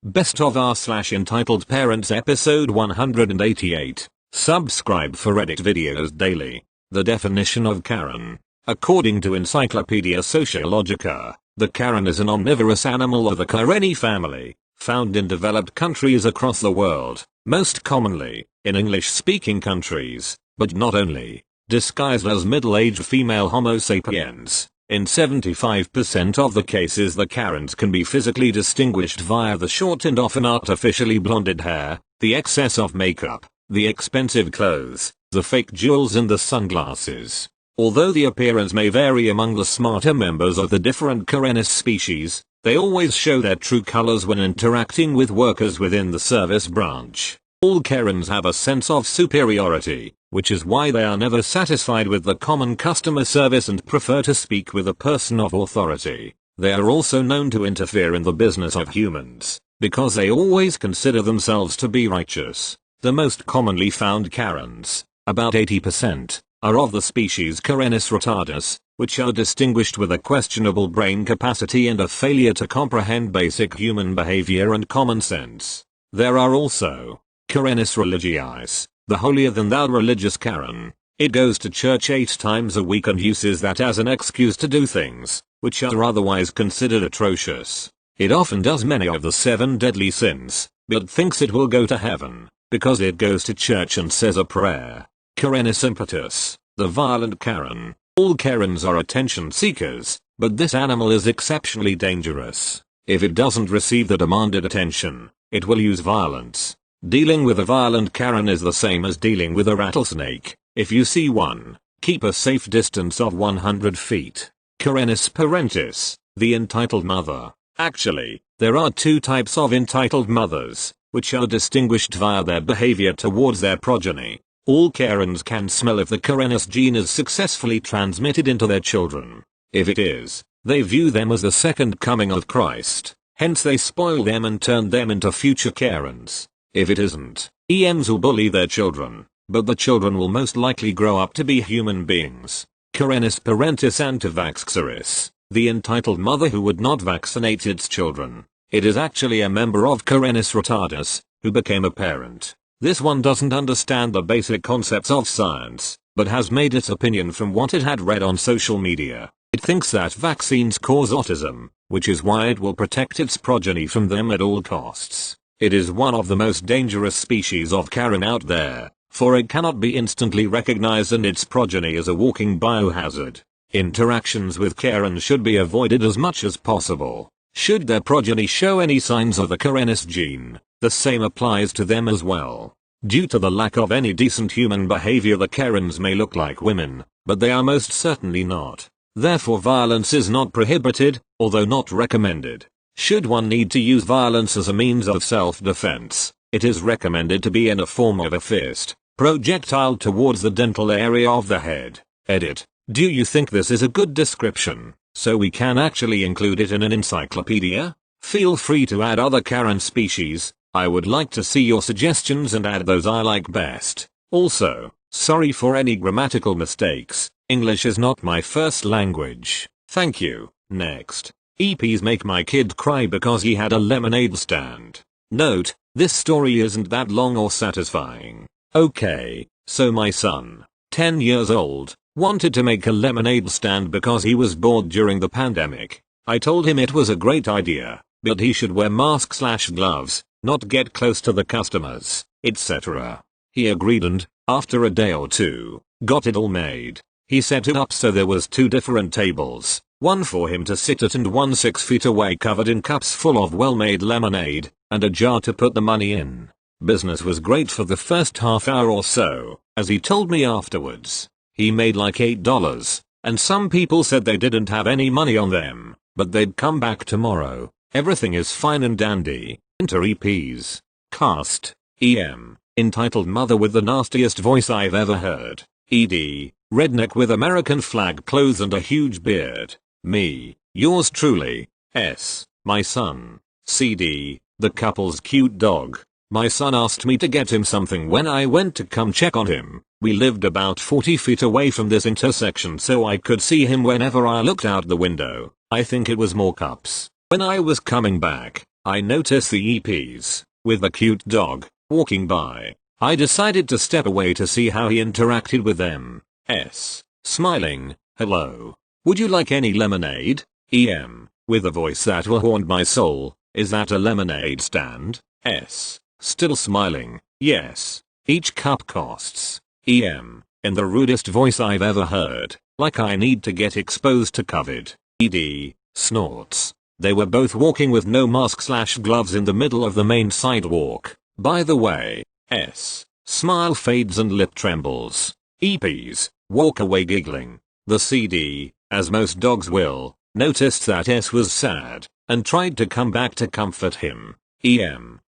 Best of r/entitled parents episode 188. Subscribe for Reddit videos daily. The definition of Karen. According to Encyclopedia Sociologica, the Karen is an omnivorous animal of the Kareni family, found in developed countries across the world, most commonly in English-speaking countries, but not only. Disguised as middle-aged female Homo sapiens. In 75% of the cases, the Karens can be physically distinguished via the short and often artificially blonded hair, the excess of makeup, the expensive clothes, the fake jewels and the sunglasses. Although the appearance may vary among the smarter members of the different Karenis species, they always show their true colors when interacting with workers within the service branch. All Karens have a sense of superiority, which is why they are never satisfied with the common customer service and prefer to speak with a person of authority. They are also known to interfere in the business of humans, because they always consider themselves to be righteous. The most commonly found Karens, about 80%, are of the species Karenis retardus, which are distinguished with a questionable brain capacity and a failure to comprehend basic human behavior and common sense. There are also Karenis religiis, the holier-than-thou religious Karen. It goes to church 8 times a week and uses that as an excuse to do things, which are otherwise considered atrocious. It often does many of the 7 deadly sins, but thinks it will go to heaven, because it goes to church and says a prayer. Karenis impetus, the violent Karen. All Karens are attention seekers, but this animal is exceptionally dangerous. If it doesn't receive the demanded attention, it will use violence. Dealing with a violent Karen is the same as dealing with a rattlesnake. If you see one, keep a safe distance of 100 feet. Karenis parentis, the entitled mother. Actually, there are 2 types of entitled mothers, which are distinguished via their behavior towards their progeny. All Karens can smell if the Karenis gene is successfully transmitted into their children. If it is, they view them as the second coming of Christ, hence they spoil them and turn them into future Karens. If it isn't, EMs will bully their children, but the children will most likely grow up to be human beings. Karenis parentis antivaxxeris, the entitled mother who would not vaccinate its children. It is actually a member of Karenis retardus, who became a parent. This one doesn't understand the basic concepts of science, but has made its opinion from what it had read on social media. It thinks that vaccines cause autism, which is why it will protect its progeny from them at all costs. It is one of the most dangerous species of Karen out there, for it cannot be instantly recognized and its progeny is a walking biohazard. Interactions with Karen should be avoided as much as possible. Should their progeny show any signs of the Karenis gene, the same applies to them as well. Due to the lack of any decent human behavior, the Karens may look like women, but they are most certainly not. Therefore violence is not prohibited, although not recommended. Should one need to use violence as a means of self-defense, it is recommended to be in a form of a fist, projectile towards the dental area of the head. Edit. Do you think this is a good description, so we can actually include it in an encyclopedia? Feel free to add other Karen species. I would like to see your suggestions and add those I like best. Also, sorry for any grammatical mistakes. English is not my first language. Thank you. Next. EPs make my kid cry because he had a lemonade stand. Note, this story isn't that long or satisfying. Okay, so my son, 10 years old, wanted to make a lemonade stand because he was bored during the pandemic. I told him it was a great idea, but he should wear masks/gloves, not get close to the customers, etc. He agreed and, after a day or 2, got it all made. He set it up so there was 2 different tables. One for him to sit at and one 6 feet away covered in cups full of well-made lemonade, and a jar to put the money in. Business was great for the first half hour or so, as he told me afterwards. He made like $8, and some people said they didn't have any money on them, but they'd come back tomorrow. Everything is fine and dandy. Enter EPs. Cast. EM. Entitled mother with the nastiest voice I've ever heard. ED. Redneck with American flag clothes and a huge beard. Me, yours truly, S, my son. CD, the couple's cute dog. My son asked me to get him something when I went to come check on him. We lived about 40 feet away from this intersection so I could see him whenever I looked out the window. I think it was more cups. When I was coming back, I noticed the EPs, with the cute dog, walking by. I decided to step away to see how he interacted with them. Smiling, hello. Would you like any lemonade? With a voice that will haunt my soul, is that a lemonade stand? Still smiling, yes. Each cup costs. In the rudest voice I've ever heard, like I need to get exposed to COVID. Snorts. They were both walking with no mask/gloves in the middle of the main sidewalk. By the way. Smile fades and lip trembles. EPs. Walk away giggling. The CD, as most dogs will, noticed that S was sad, and tried to come back to comfort him.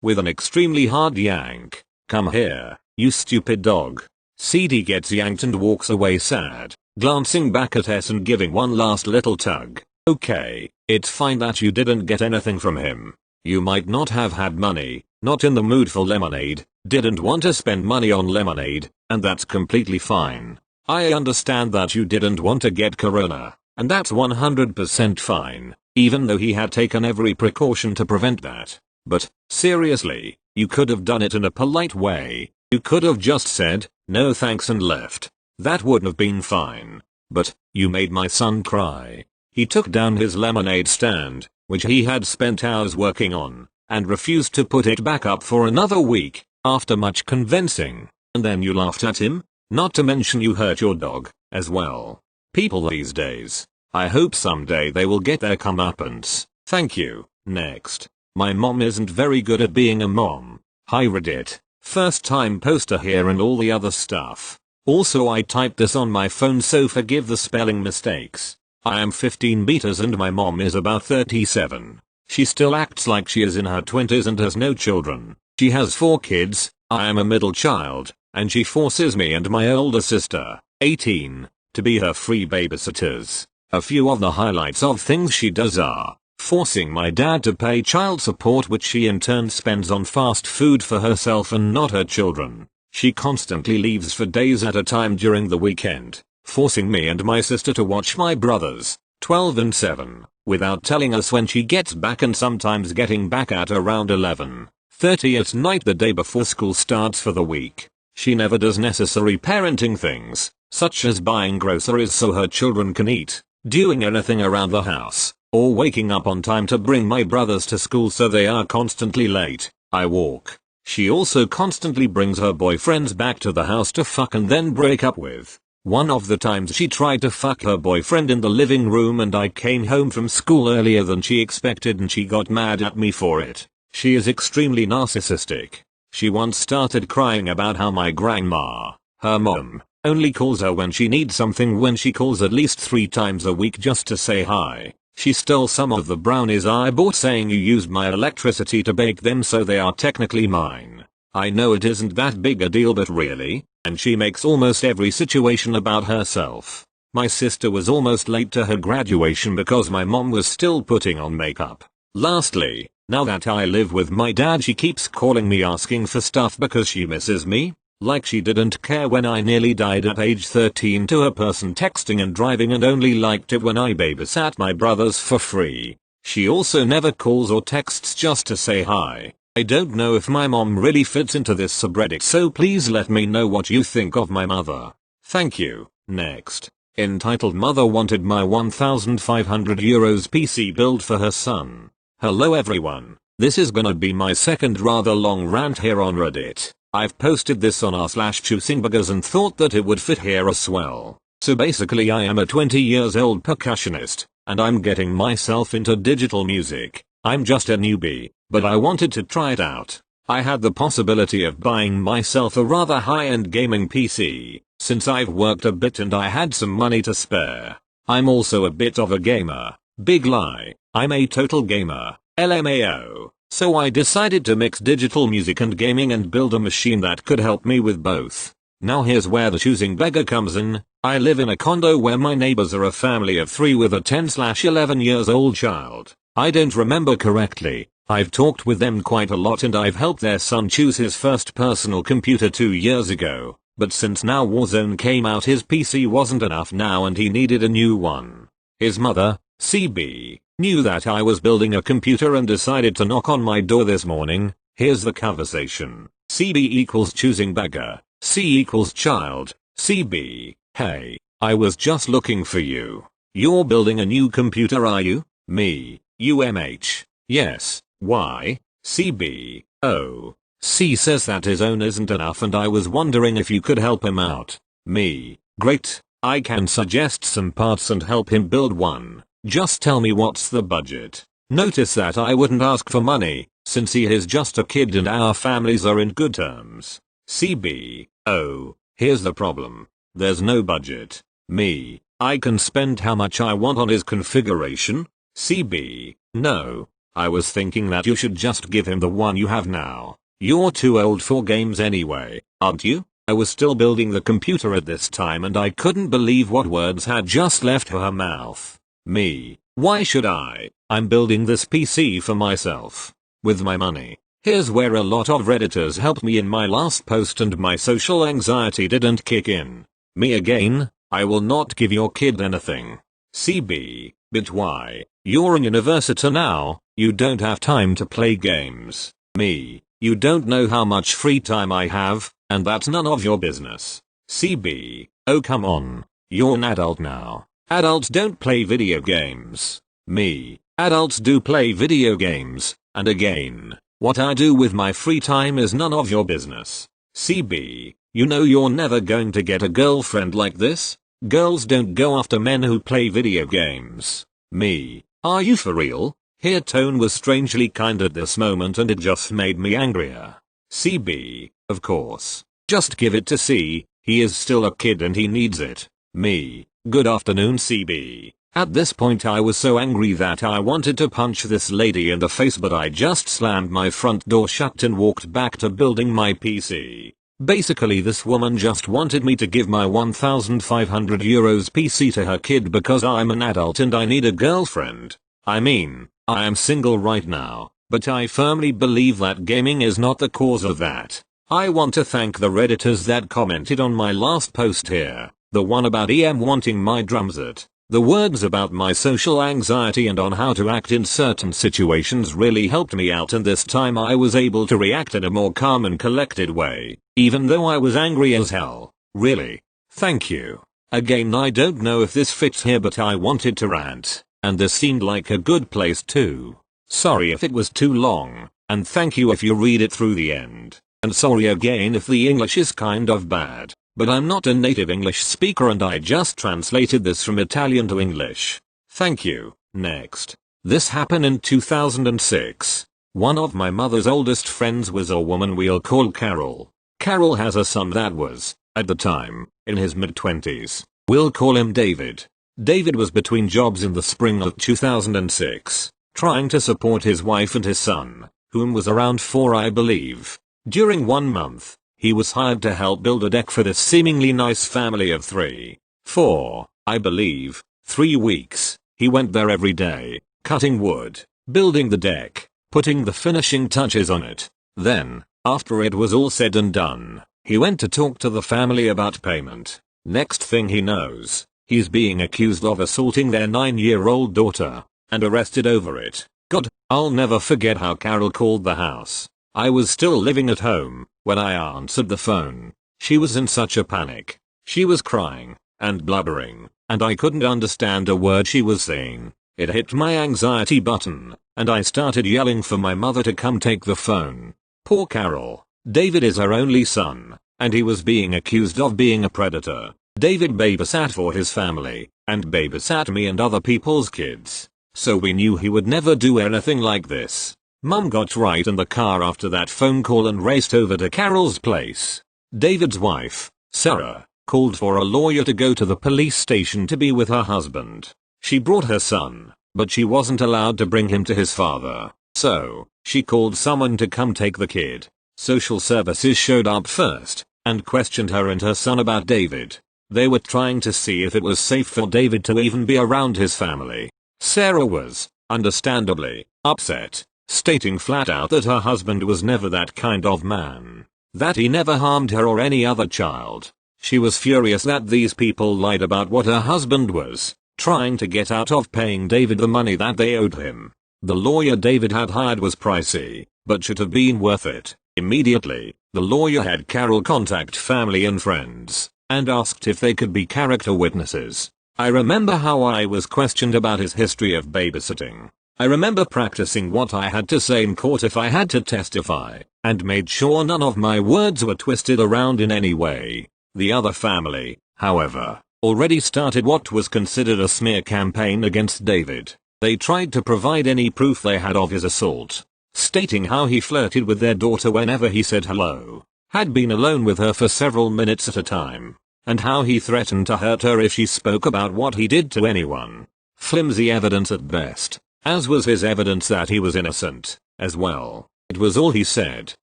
With an extremely hard yank. Come here, you stupid dog. CD gets yanked and walks away sad, glancing back at S and giving one last little tug. Okay, it's fine that you didn't get anything from him. You might not have had money, not in the mood for lemonade, didn't want to spend money on lemonade, and that's completely fine. I understand that you didn't want to get corona, and that's 100% fine, even though he had taken every precaution to prevent that. But, seriously, you could have done it in a polite way. You could have just said, no thanks and left. That would have been fine. But, you made my son cry. He took down his lemonade stand, which he had spent hours working on, and refused to put it back up for another week, after much convincing. And then you laughed at him? Not to mention you hurt your dog, as well. People these days. I hope someday they will get their comeuppance. Thank you. Next. My mom isn't very good at being a mom. Hi Reddit. First time poster here and all the other stuff. Also I typed this on my phone so forgive the spelling mistakes. I am 15 meters and my mom is about 37. She still acts like she is in her 20s and has no children. She has 4 kids, I am a middle child, and she forces me and my older sister, 18, to be her free babysitters. A few of the highlights of things she does are forcing my dad to pay child support which she in turn spends on fast food for herself and not her children. She constantly leaves for days at a time during the weekend, forcing me and my sister to watch my brothers, 12 and 7, without telling us when she gets back and sometimes getting back at around 11:30 at night the day before school starts for the week. She never does necessary parenting things, such as buying groceries so her children can eat, doing anything around the house, or waking up on time to bring my brothers to school so they are constantly late. I walk. She also constantly brings her boyfriends back to the house to fuck and then break up with. One of the times she tried to fuck her boyfriend in the living room and I came home from school earlier than she expected and she got mad at me for it. She is extremely narcissistic. She once started crying about how my grandma, her mom, only calls her when she needs something when she calls at least 3 times a week just to say hi. She stole some of the brownies I bought saying you used my electricity to bake them so they are technically mine. I know it isn't that big a deal but really, and she makes almost every situation about herself. My sister was almost late to her graduation because my mom was still putting on makeup. Lastly, now that I live with my dad she keeps calling me asking for stuff because she misses me. Like she didn't care when I nearly died at age 13 to her person texting and driving and only liked it when I babysat my brothers for free. She also never calls or texts just to say hi. I don't know if my mom really fits into this subreddit so please let me know what you think of my mother. Thank you. Next. Entitled Mother wanted my €1,500 PC build for her son. Hello everyone. This is gonna be my second rather long rant here on Reddit. I've posted this on r/choosingbuggers and thought that it would fit here as well. So basically I am a 20 years old percussionist, and I'm getting myself into digital music. I'm just a newbie, but I wanted to try it out. I had the possibility of buying myself a rather high-end gaming PC, since I've worked a bit and I had some money to spare. I'm also a bit of a gamer. Big lie, I'm a total gamer, LMAO. So I decided to mix digital music and gaming and build a machine that could help me with both. Now here's where the choosing beggar comes in. I live in a condo where my neighbors are a family of 3 with a 10/11 years old child. I don't remember correctly. I've talked with them quite a lot and I've helped their son choose his first personal computer 2 years ago. But since now Warzone came out his PC wasn't enough now and he needed a new one. His mother, CB, knew that I was building a computer and decided to knock on my door this morning. Here's the conversation. CB equals choosing beggar. C equals child. CB, hey, I was just looking for you. You're building a new computer, are you? Me, UMH, yes, why? CB, oh. C says that his own isn't enough and I was wondering if you could help him out. Me, great, I can suggest some parts and help him build one. Just tell me what's the budget. Notice that I wouldn't ask for money, since he is just a kid and our families are in good terms. CB, oh, here's the problem. There's no budget. Me, I can spend how much I want on his configuration. CB, no, I was thinking that you should just give him the one you have now. You're too old for games anyway, aren't you? I was still building the computer at this time and I couldn't believe what words had just left her mouth. Me, why should I? I'm building this PC for myself. With my money. Here's where a lot of Redditors helped me in my last post and my social anxiety didn't kick in. Me again, I will not give your kid anything. CB, but why? You're a university now, you don't have time to play games. Me, you don't know how much free time I have, and that's none of your business. CB, oh come on. You're an adult now. Adults don't play video games. Me, adults do play video games, and again, what I do with my free time is none of your business. CB, you know you're never going to get a girlfriend like this. Girls don't go after men who play video games. Me, are you for real? Her tone was strangely kind at this moment and it just made me angrier. CB, of course. Just give it to C, he is still a kid and he needs it. Me, good afternoon CB. At this point I was so angry that I wanted to punch this lady in the face but I just slammed my front door shut and walked back to building my PC. Basically this woman just wanted me to give my 1,500 euros PC to her kid because I'm an adult and I need a girlfriend. I mean, I am single right now, but I firmly believe that gaming is not the cause of that. I want to thank the Redditors that commented on my last post here, the one about EM wanting my drums at. The words about my social anxiety and on how to act in certain situations really helped me out and this time I was able to react in a more calm and collected way, even though I was angry as hell. Really. Thank you. Again I don't know if this fits here but I wanted to rant, and this seemed like a good place too. Sorry if it was too long, and thank you if you read it through the end, and sorry again if the English is kind of bad. But I'm not a native English speaker and I just translated this from Italian to English. Thank you. Next. This happened in 2006. One of my mother's oldest friends was a woman we'll call Carol. Carol has a son that was, at the time, in his mid-20s. We'll call him David. David was between jobs in the spring of 2006, trying to support his wife and his son, whom was around 4 I believe. During 1 month, he was hired to help build a deck for this seemingly nice family of 4, I believe. 3 weeks, he went there every day, cutting wood, building the deck, putting the finishing touches on it. Then, after it was all said and done, he went to talk to the family about payment. Next thing he knows, he's being accused of assaulting their 9-year-old daughter, and arrested over it. God, I'll never forget how Carol called the house. I was still living at home when I answered the phone. She was in such a panic. She was crying and blubbering, and I couldn't understand a word she was saying. It hit my anxiety button, and I started yelling for my mother to come take the phone. Poor Carol. David is her only son, and he was being accused of being a predator. David babysat for his family, and babysat me and other people's kids. So we knew he would never do anything like this. Mum got right in the car after that phone call and raced over to Carol's place. David's wife, Sarah, called for a lawyer to go to the police station to be with her husband. She brought her son, but she wasn't allowed to bring him to his father. So, she called someone to come take the kid. Social services showed up first, and questioned her and her son about David. They were trying to see if it was safe for David to even be around his family. Sarah was, understandably, upset, stating flat out that her husband was never that kind of man. That he never harmed her or any other child. She was furious that these people lied about what her husband was, trying to get out of paying David the money that they owed him. The lawyer David had hired was pricey, but should have been worth it. Immediately, the lawyer had Carol contact family and friends, and asked if they could be character witnesses. I remember how I was questioned about his history of babysitting. I remember practicing what I had to say in court if I had to testify, and made sure none of my words were twisted around in any way. The other family, however, already started what was considered a smear campaign against David. They tried to provide any proof they had of his assault, stating how he flirted with their daughter whenever he said hello, had been alone with her for several minutes at a time, and how he threatened to hurt her if she spoke about what he did to anyone. Flimsy evidence at best, as was his evidence that he was innocent, as well. It was all he said,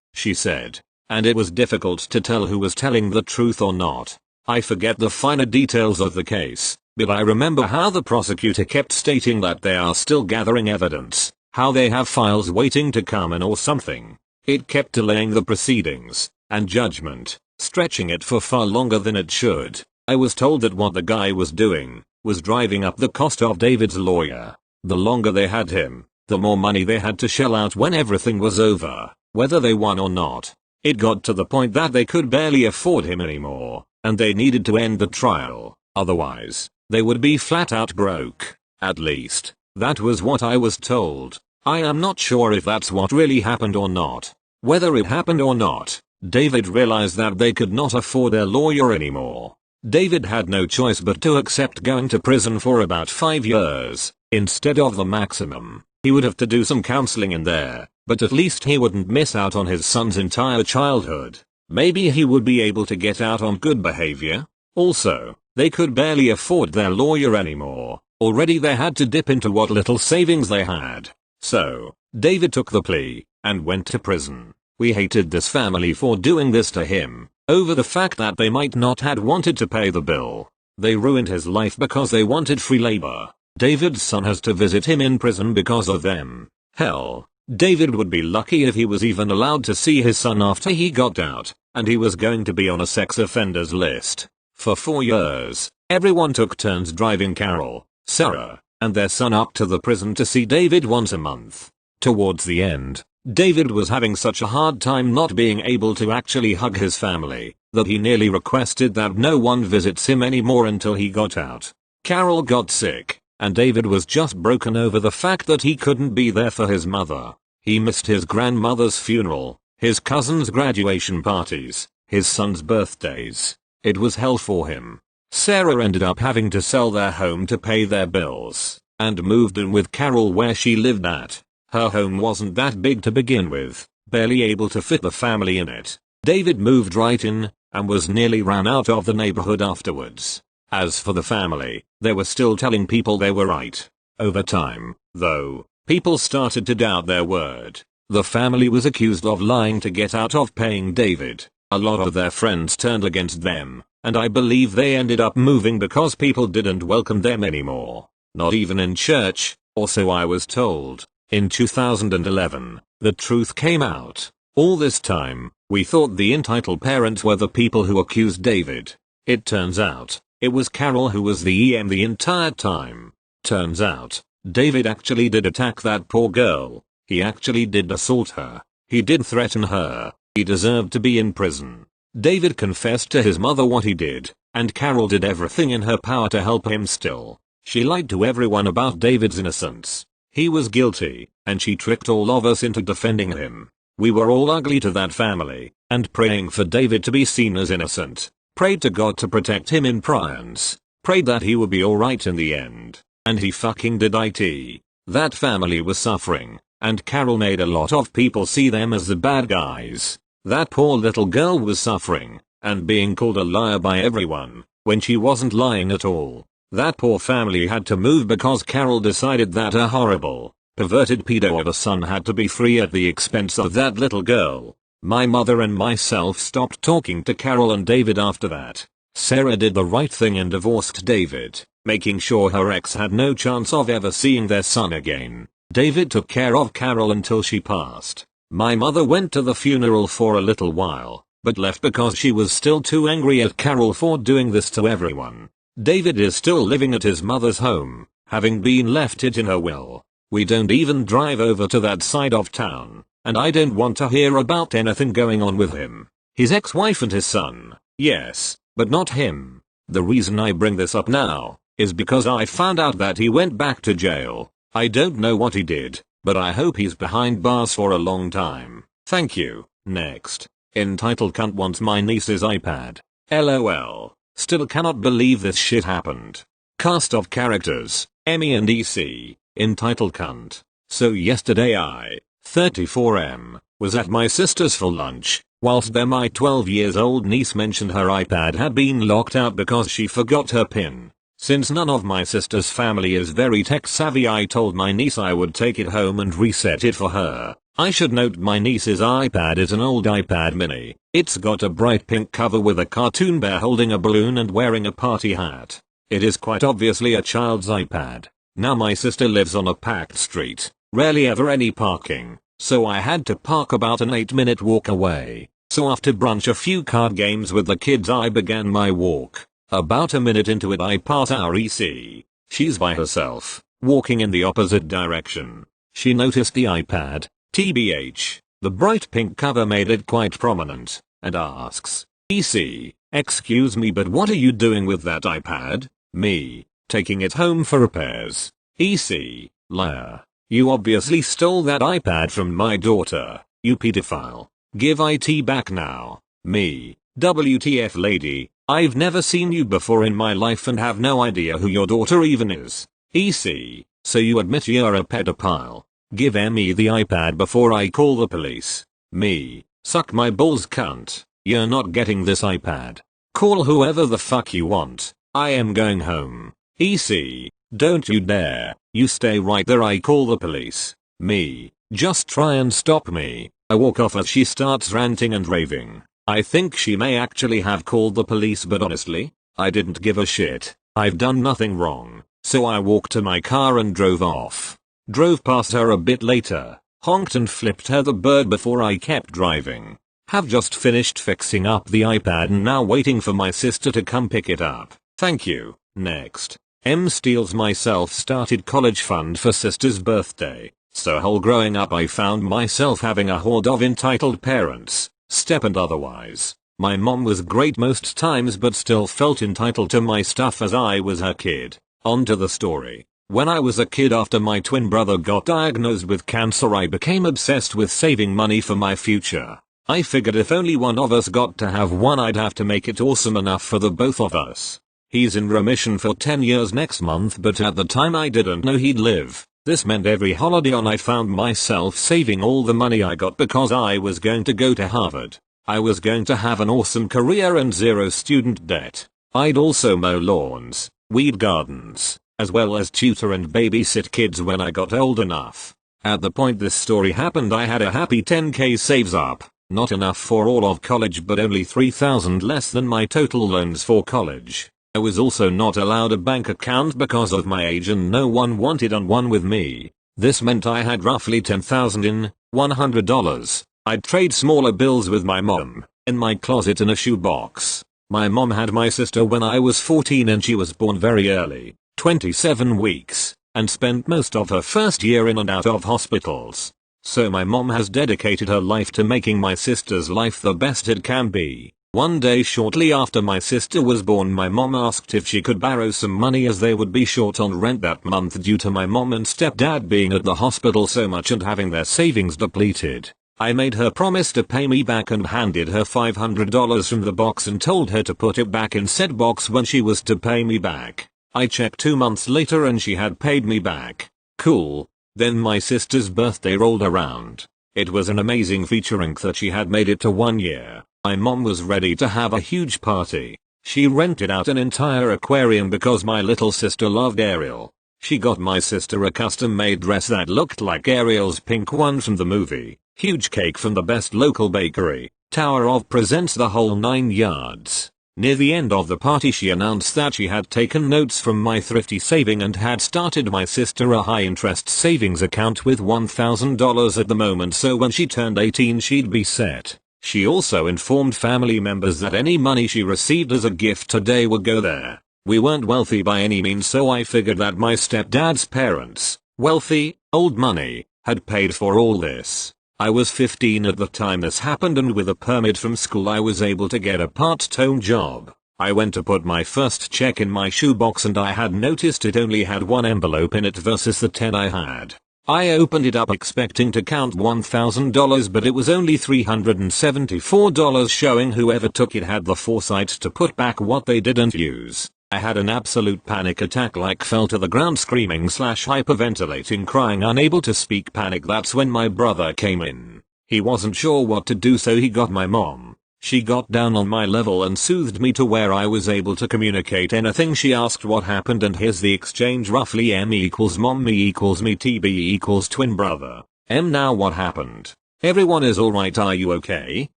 she said, and it was difficult to tell who was telling the truth or not. I forget the finer details of the case, but I remember how the prosecutor kept stating that they are still gathering evidence, how they have files waiting to come in or something. It kept delaying the proceedings, and judgment, stretching it for far longer than it should. I was told that what the guy was doing, was driving up the cost of David's lawyer. The longer they had him, the more money they had to shell out when everything was over, whether they won or not. It got to the point that they could barely afford him anymore, and they needed to end the trial, otherwise, they would be flat out broke. At least, that was what I was told. I am not sure if that's what really happened or not. Whether it happened or not, David realized that they could not afford their lawyer anymore. David had no choice but to accept going to prison for about 5 years, instead of the maximum. He would have to do some counseling in there, but at least he wouldn't miss out on his son's entire childhood. Maybe he would be able to get out on good behavior. Also, they could barely afford their lawyer anymore. Already they had to dip into what little savings they had. So, David took the plea, and went to prison. We hated this family for doing this to him, over the fact that they might not had wanted to pay the bill. They ruined his life because they wanted free labor. David's son has to visit him in prison because of them. Hell, David would be lucky if he was even allowed to see his son after he got out, and he was going to be on a sex offenders list. For 4 years, everyone took turns driving Carol, Sarah, and their son up to the prison to see David once a month. Towards the end, David was having such a hard time not being able to actually hug his family, that he nearly requested that no one visits him anymore until he got out. Carol got sick, and David was just broken over the fact that he couldn't be there for his mother. He missed his grandmother's funeral, his cousin's graduation parties, his son's birthdays. It was hell for him. Sarah ended up having to sell their home to pay their bills, and moved in with Carol where she lived at. Her home wasn't that big to begin with, barely able to fit the family in it. David moved right in, and was nearly ran out of the neighborhood afterwards. As for the family, they were still telling people they were right. Over time, though, people started to doubt their word. The family was accused of lying to get out of paying David. A lot of their friends turned against them, and I believe they ended up moving because people didn't welcome them anymore. Not even in church, or so I was told. In 2011, the truth came out. All this time, we thought the entitled parents were the people who accused David. It turns out, it was Carol who was the EM the entire time. Turns out, David actually did attack that poor girl. He actually did assault her. He did threaten her. He deserved to be in prison. David confessed to his mother what he did, and Carol did everything in her power to help him still. She lied to everyone about David's innocence. He was guilty, and she tricked all of us into defending him. We were all ugly to that family, and praying for David to be seen as innocent. Prayed to God to protect him in prions. Prayed that he would be alright in the end. And he fucking did it. That family was suffering, and Carol made a lot of people see them as the bad guys. That poor little girl was suffering, and being called a liar by everyone, when she wasn't lying at all. That poor family had to move because Carol decided that a horrible, perverted pedo of a son had to be free at the expense of that little girl. My mother and myself stopped talking to Carol and David after that. Sarah did the right thing and divorced David, making sure her ex had no chance of ever seeing their son again. David took care of Carol until she passed. My mother went to the funeral for a little while, but left because she was still too angry at Carol for doing this to everyone. David is still living at his mother's home, having been left it in her will. We don't even drive over to that side of town, and I don't want to hear about anything going on with him. His ex-wife and his son, yes, but not him. The reason I bring this up now is because I found out that he went back to jail. I don't know what he did, but I hope he's behind bars for a long time. Thank you. Next. Entitled Cunt wants my niece's iPad. LOL. Still cannot believe this shit happened. Cast of characters, Emmy and EC. Entitled Cunt. So yesterday I, 34M, was at my sister's for lunch. Whilst there my 12 years old niece mentioned her iPad had been locked out because she forgot her PIN. Since none of my sister's family is very tech savvy, I told my niece I would take it home and reset it for her. I should note my niece's iPad is an old iPad mini. It's got a bright pink cover with a cartoon bear holding a balloon and wearing a party hat. It is quite obviously a child's iPad. Now my sister lives on a packed street, rarely ever any parking, so I had to park about an 8-minute walk away. So after brunch a few card games with the kids I began my walk. About a minute into it I pass our EC. She's by herself, walking in the opposite direction. She noticed the iPad, TBH, the bright pink cover made it quite prominent, and asks, EC, excuse me but what are you doing with that iPad? Me, taking it home for repairs. EC, liar. You obviously stole that iPad from my daughter, you pedophile. Give IT back now. Me, WTF lady, I've never seen you before in my life and have no idea who your daughter even is. EC, so you admit you're a pedophile. Give Emmy the iPad before I call the police. Me, suck my balls cunt, you're not getting this iPad. Call whoever the fuck you want, I am going home. EC, don't you dare, you stay right there, I call the police. Me, just try and stop me. I walk off as she starts ranting and raving. I think she may actually have called the police, but honestly, I didn't give a shit. I've done nothing wrong, so I walked to my car and drove off. Drove past her a bit later, honked and flipped her the bird before I kept driving. Have just finished fixing up the iPad and now waiting for my sister to come pick it up. Thank you. Next. M steals my self-started college fund for sister's birthday. So whole growing up I found myself having a horde of entitled parents, step and otherwise. My mom was great most times but still felt entitled to my stuff as I was her kid. On to the story. When I was a kid after my twin brother got diagnosed with cancer I became obsessed with saving money for my future. I figured if only one of us got to have one I'd have to make it awesome enough for the both of us. He's in remission for 10 years next month but at the time I didn't know he'd live. This meant every holiday on I found myself saving all the money I got because I was going to go to Harvard. I was going to have an awesome career and zero student debt. I'd also mow lawns, weed gardens, as well as tutor and babysit kids when I got old enough. At the point this story happened I had a happy 10k saves up. Not enough for all of college but only $3,000 less than my total loans for college. I was also not allowed a bank account because of my age and no one wanted on one with me. This meant I had roughly $10,000 in $100. I'd trade smaller bills with my mom, in my closet in a shoebox. My mom had my sister when I was 14 and she was born very early, 27 weeks, and spent most of her first year in and out of hospitals. So my mom has dedicated her life to making my sister's life the best it can be. One day shortly after my sister was born my mom asked if she could borrow some money as they would be short on rent that month due to my mom and stepdad being at the hospital so much and having their savings depleted. I made her promise to pay me back and handed her $500 from the box and told her to put it back in said box when she was to pay me back. I checked 2 months later and she had paid me back. Cool. Then my sister's birthday rolled around. It was an amazing featuring that she had made it to 1 year. My mom was ready to have a huge party. She rented out an entire aquarium because my little sister loved Ariel. She got my sister a custom-made dress that looked like Ariel's pink one from the movie. Huge cake from the best local bakery. Tower of presents, the whole 9 yards. Near the end of the party she announced that she had taken notes from my thrifty saving and had started my sister a high-interest savings account with $1,000 at the moment so when she turned 18 she'd be set. She also informed family members that any money she received as a gift today would go there. We weren't wealthy by any means, so I figured that my stepdad's parents, wealthy, old money, had paid for all this. I was 15 at the time this happened, and with a permit from school I was able to get a part-time job. I went to put my first check in my shoebox and I had noticed it only had one envelope in it versus the 10 I had. I opened it up expecting to count $1,000, but it was only $374, showing whoever took it had the foresight to put back what they didn't use. I had an absolute panic attack, like fell to the ground screaming / hyperventilating, crying, unable to speak, panic. That's when my brother came in. He wasn't sure what to do, so he got my mom. She got down on my level and soothed me to where I was able to communicate anything. She asked what happened, and here's the exchange roughly: M equals mom, me equals me, TB equals twin brother. M: now what happened? Everyone is alright, are you okay?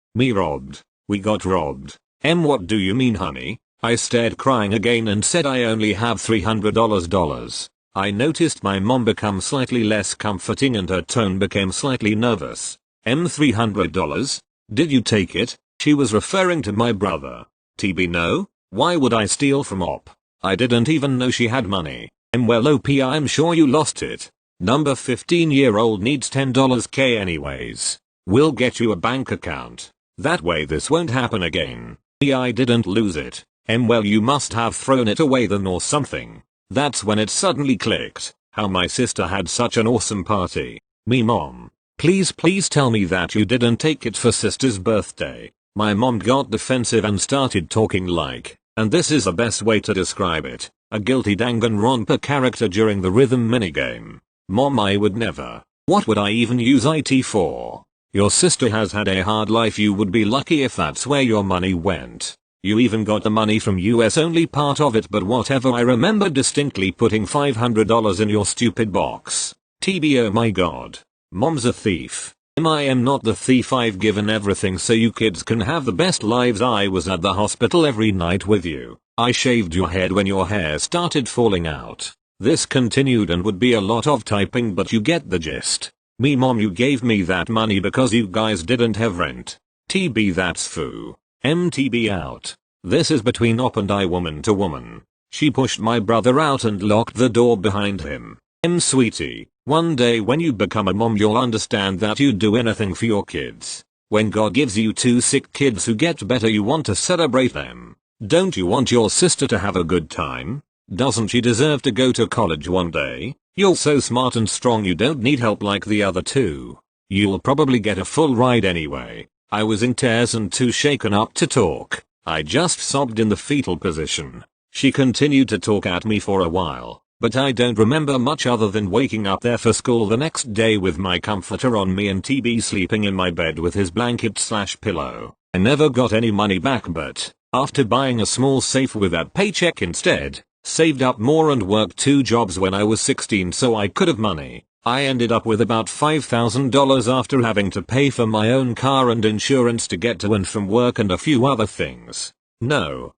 Me: robbed. We got robbed. M: what do you mean, honey? I stared, crying again, and said I only have $300. I noticed my mom become slightly less comforting and her tone became slightly nervous. M: $300? Did you take it? She was referring to my brother. TB: no. Why would I steal from Op? I didn't even know she had money. M: well, OP, I'm sure you lost it. Number 15-year-old needs $10k anyways. We'll get you a bank account. That way this won't happen again. I didn't lose it. M: well, you must have thrown it away then or something. That's when it suddenly clicked, how my sister had such an awesome party. Me: mom, please tell me that you didn't take it for sister's birthday. My mom got defensive and started talking like, and this is the best way to describe it, a guilty Danganronpa character during the rhythm minigame. Mom: I would never. What would I even use IT for? Your sister has had a hard life. You would be lucky if that's where your money went. You even got the money from US, only part of it, but whatever. I remember distinctly putting $500 in your stupid box. TB: oh my god. Mom's a thief. I am not the thief. I've given everything so you kids can have the best lives. I was at the hospital every night with you. I shaved your head when your hair started falling out. This continued and would be a lot of typing, but you get the gist. Me: mom, you gave me that money because you guys didn't have rent. TB: that's foo. MTB: out. This is between Op and I, woman to woman. She pushed my brother out and locked the door behind him. M: sweetie, one day when you become a mom you'll understand that you'd do anything for your kids. When God gives you 2 sick kids who get better, you want to celebrate them. Don't you want your sister to have a good time? Doesn't she deserve to go to college one day? You're so smart and strong, you don't need help like the other two. You'll probably get a full ride anyway. I was in tears and too shaken up to talk. I just sobbed in the fetal position. She continued to talk at me for a while, but I don't remember much other than waking up there for school the next day with my comforter on me and TB sleeping in my bed with his blanket/pillow. I never got any money back, but after buying a small safe with that paycheck instead, saved up more and worked 2 jobs when I was 16 so I could have money, I ended up with about $5,000 after having to pay for my own car and insurance to get to and from work and a few other things. No,